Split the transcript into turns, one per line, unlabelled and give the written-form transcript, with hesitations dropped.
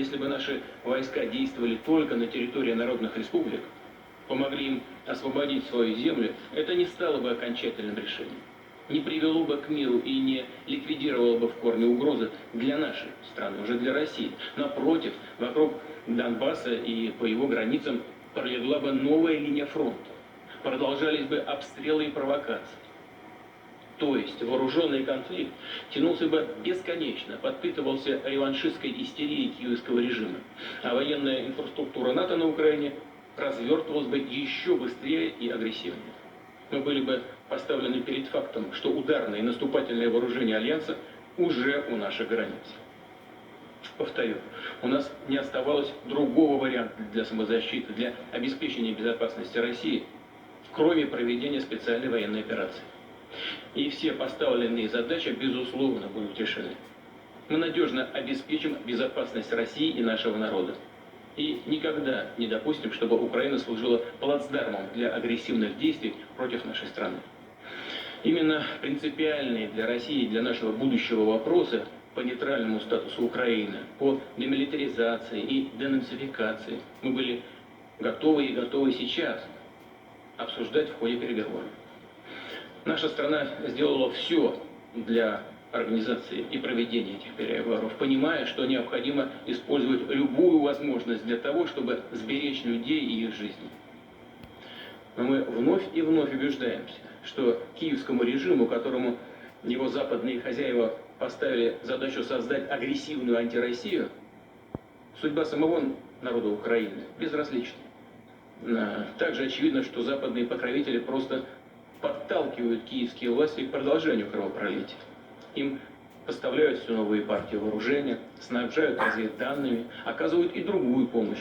Если бы наши войска действовали только на территории народных республик, помогли им освободить свою землю, это не стало бы окончательным решением, не привело бы к миру и не ликвидировало бы в корне угрозы для нашей страны, уже для России. Напротив, вокруг Донбасса и по его границам пролегла бы новая линия фронта, продолжались бы обстрелы и провокации. То есть вооруженный конфликт тянулся бы бесконечно, подпитывался реваншистской истерией киевского режима, а военная инфраструктура НАТО на Украине развертывалась бы еще быстрее и агрессивнее. Мы были бы поставлены перед фактом, что ударное и наступательное вооружение Альянса уже у наших границ. Повторю, у нас не оставалось другого варианта для самозащиты, для обеспечения безопасности России, кроме проведения специальной военной операции. И все поставленные задачи, безусловно, будут решены. Мы надежно обеспечим безопасность России и нашего народа. И никогда не допустим, чтобы Украина служила плацдармом для агрессивных действий против нашей страны. Именно принципиальные для России и для нашего будущего вопросы по нейтральному статусу Украины, по демилитаризации и денацификации мы были готовы и готовы сейчас обсуждать в ходе переговоров. Наша страна сделала все для организации и проведения этих переговоров, понимая, что необходимо использовать любую возможность для того, чтобы сберечь людей и их жизни. Но мы вновь и вновь убеждаемся, что киевскому режиму, которому его западные хозяева поставили задачу создать агрессивную антироссию, судьба самого народа Украины безразлична. Также очевидно, что западные покровители просто подталкивают киевские власти к продолжению кровопролития. Им поставляют все новые партии вооружения, снабжают разведданными, оказывают и другую помощь.